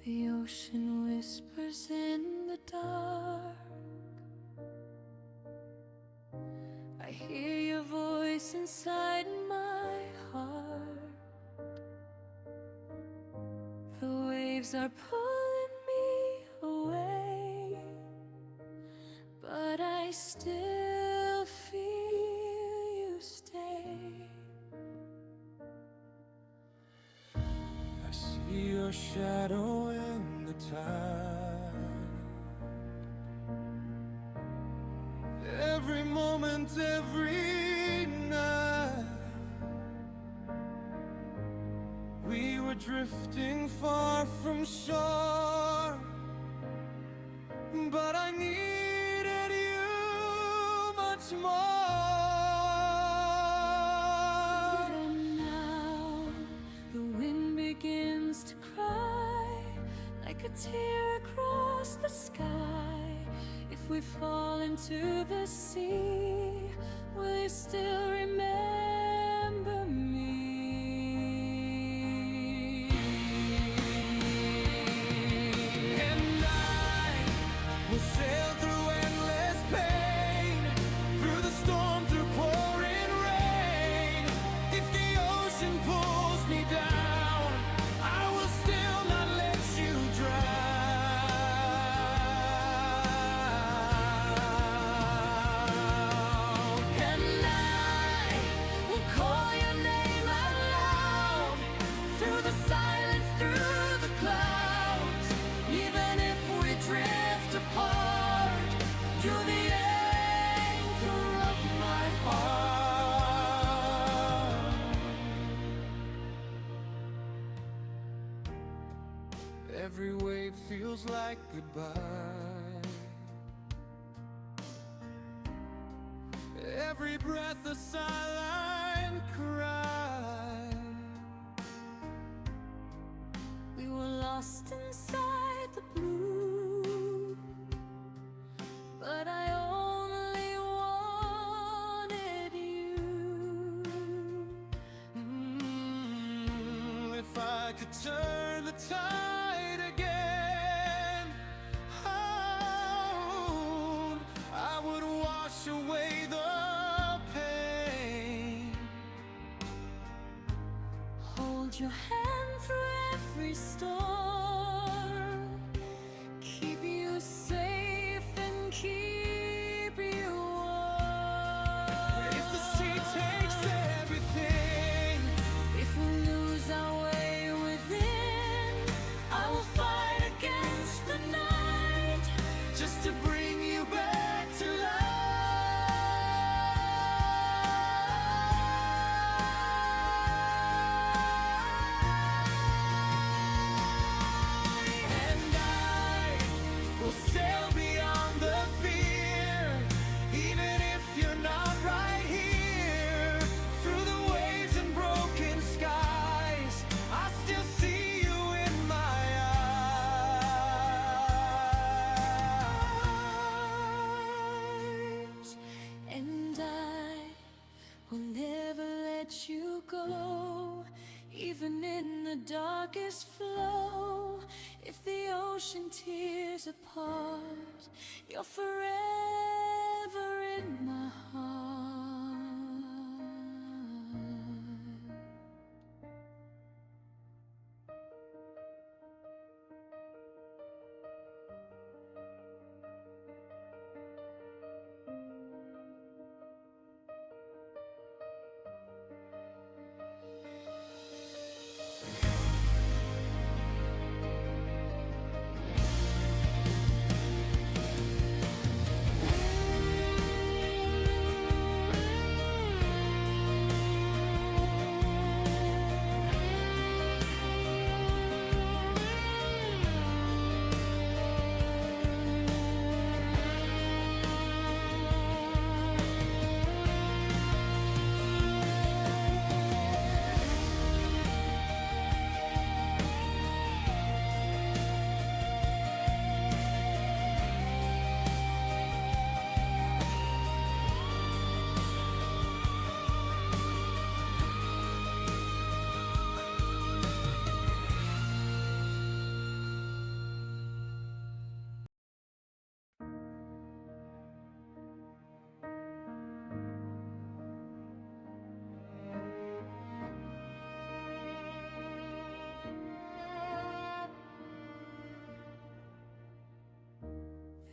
The ocean whispers in the dark. I hear your voice inside my heart. The waves are pulling me away, but I still feel you stay. I see your shadow in the tide. Every moment, every night, we were drifting far from shore, but I needed you much more. And now the wind begins to cry, like a tear across the sky. If we fall into the sea, will you still remember me? And I will sail through endless pain, through the storm, through pouring rain. If the ocean pulls me down, I will still not let you drown. And I will call your name out loud, through the silence, through the clouds. Even if we drift apart, you're the anchor of my heart. Every wave feels like goodbye. Every breath a silent cry. We were lost inside the blue, but I only wanted you. If I could turn the tide again, oh, I would wash away the pain. Hold your hand through every storm, keep you safe and keep you warm. If the sea takes everything, if we lose our way within, I will fight against the night, just to bring you back to life. And I will sail beyond the fear, even if you're not right here. Through the waves and broken skies, I still see you in my eyes. and I will never let you go, even in the darkest flow. If the ocean tears apart, you're forever in my heart.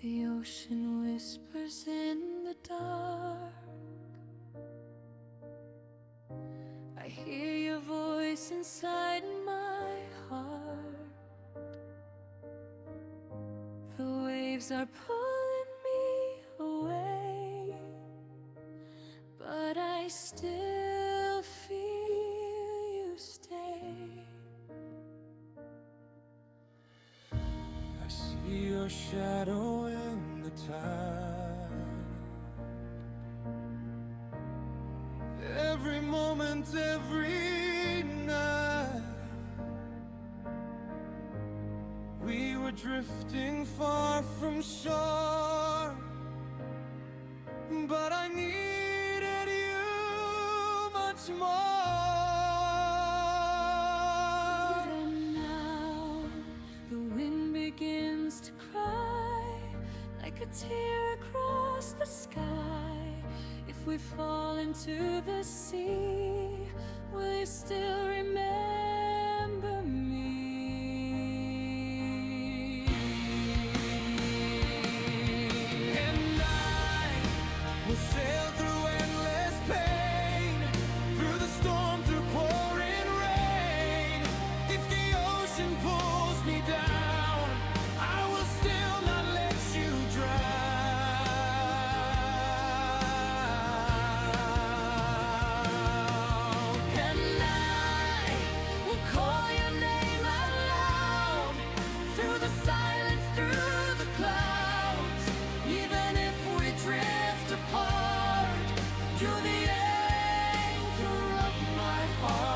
The ocean whispers in the dark. I hear your voice inside my heart. The waves are pulling me away, but I still feel you stay. I see your shadow in the tide. Every moment, every night, we were drifting far from shore, but I needed you much more. And now the wind begins to cry like a tear across the sky. If we fall into the sea, will you still remember me? And I will sail through endless pain, through the storm, through pouring rain. If the ocean pulls me down, I will still not let you drown. And I will call your name out loud, through the silence, through the clouds. Even if we drift apart, you're the anchor of my heart.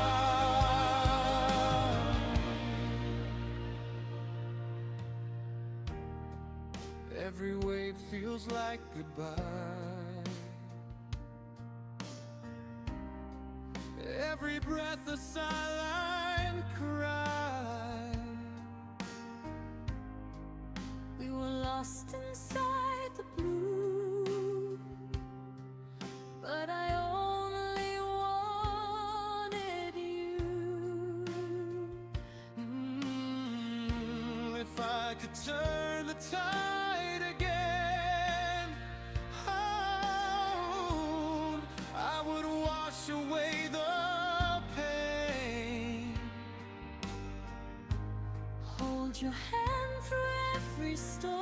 Every wave feels like goodbye. Every breath a silent cry. We were lost inside the blue, but I only wanted you. If I could turn the tide again, oh, I would wash away the pain. Hold your hand through every storm.